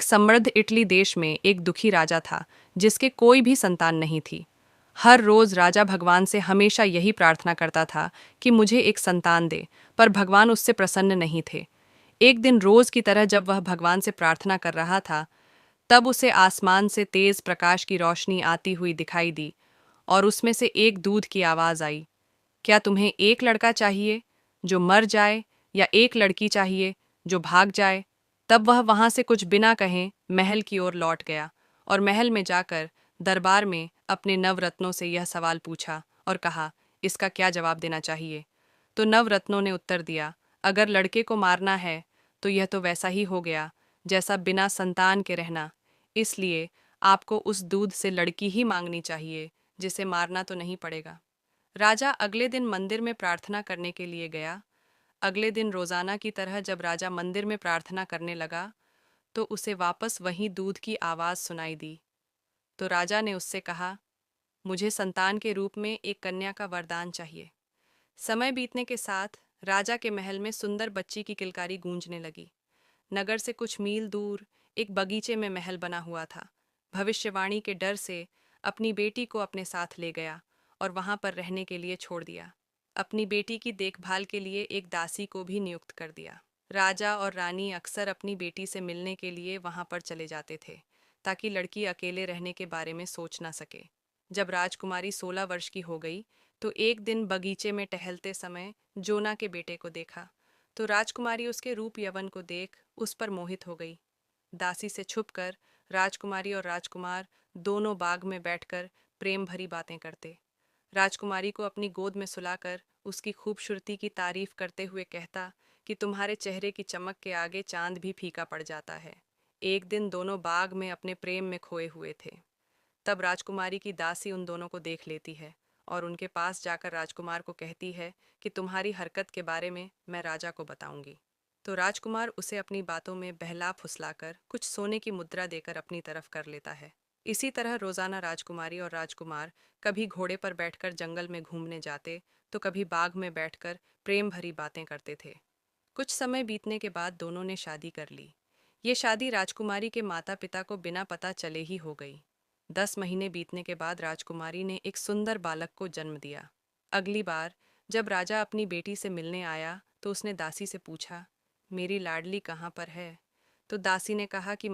समृद्ध इटली देश में एक दुखी राजा था जिसके कोई भी संतान नहीं थी। हर रोज राजा भगवान से हमेशा यही प्रार्थना करता था कि मुझे एक संतान दे, पर भगवान उससे प्रसन्न नहीं थे। एक दिन रोज की तरह जब वह भगवान से प्रार्थना कर रहा था, तब उसे आसमान से तेज प्रकाश की रोशनी आती हुई दिखाई दी और उसमें से एक दूध की आवाज आई, क्या तुम्हें एक लड़का चाहिए जो मर जाए, या एक लड़की चाहिए जो भाग जाए? तब वह वहां से कुछ बिना कहे महल की ओर लौट गया और महल में जाकर दरबार में अपने नवरत्नों से यह सवाल पूछा और कहा, इसका क्या जवाब देना चाहिए? तो नवरत्नों ने उत्तर दिया, अगर लड़के को मारना है तो यह तो वैसा ही हो गया जैसा बिना संतान के रहना, इसलिए आपको उस दूध से लड़की ही मांगनी चाहिए, जिसे मारना तो नहीं पड़ेगा। राजा अगले दिन मंदिर में प्रार्थना करने के लिए गया। अगले दिन रोजाना की तरह जब राजा मंदिर में प्रार्थना करने लगा, तो उसे वापस वही दूध की आवाज सुनाई दी। तो राजा ने उससे कहा, मुझे संतान के रूप में एक कन्या का वरदान चाहिए। समय बीतने के साथ राजा के महल में सुंदर बच्ची की किलकारी गूंजने लगी। नगर से कुछ मील दूर एक बगीचे में महल बना हुआ था। भविष्यवाणी के डर से अपनी बेटी को अपने साथ ले गया और वहां पर रहने के लिए छोड़ दिया। अपनी बेटी की देखभाल के लिए एक दासी को भी नियुक्त कर दिया। राजा और रानी अक्सर अपनी बेटी से मिलने के लिए वहां पर चले जाते थे, ताकि लड़की अकेले रहने के बारे में सोच ना सके। जब राजकुमारी 16 वर्ष की हो गई, तो एक दिन बगीचे में टहलते समय जोना के बेटे को देखा। तो राजकुमारी उसके रूप यवन को देख उस पर मोहित हो गई। दासी से छुपकर राजकुमारी और राजकुमार दोनों बाग में बैठकर प्रेम भरी बातें करते। राजकुमारी को अपनी गोद में सुलाकर उसकी खूबसूरती की तारीफ करते हुए कहता कि तुम्हारे चेहरे की चमक के आगे चांद भी फीका पड़ जाता है। एक दिन दोनों बाग में अपने प्रेम में खोए हुए थे। तब राजकुमारी की दासी उन दोनों को देख लेती है और उनके पास जाकर राजकुमार को कहती है कि तुम्हारी हरकत के बारे में मैं राजा को बताऊंगी। तो राजकुमार उसे अपनी बातों में बहला फुसलाकर कुछ सोने की मुद्रा देकर अपनी तरफ कर लेता है। इसी तरह रोजाना राजकुमारी और राजकुमार कभी घोड़े पर बैठकर जंगल में घूमने जाते, तो कभी बाग में बैठकर प्रेम भरी बातें करते थे। कुछ समय बीतने के बाद दोनों ने शादी कर ली। ये शादी राजकुमारी के माता पिता को बिना पता चले ही हो गई। 10 महीने बीतने के बाद राजकुमारी ने एक सुंदर बालक को जन्म दिया। अगली बार जब राजा अपनी बेटी से मिलने आया, तो उसने दासी से पूछा, मेरी लाडली कहाँ पर है? तो दासी ने कहा कि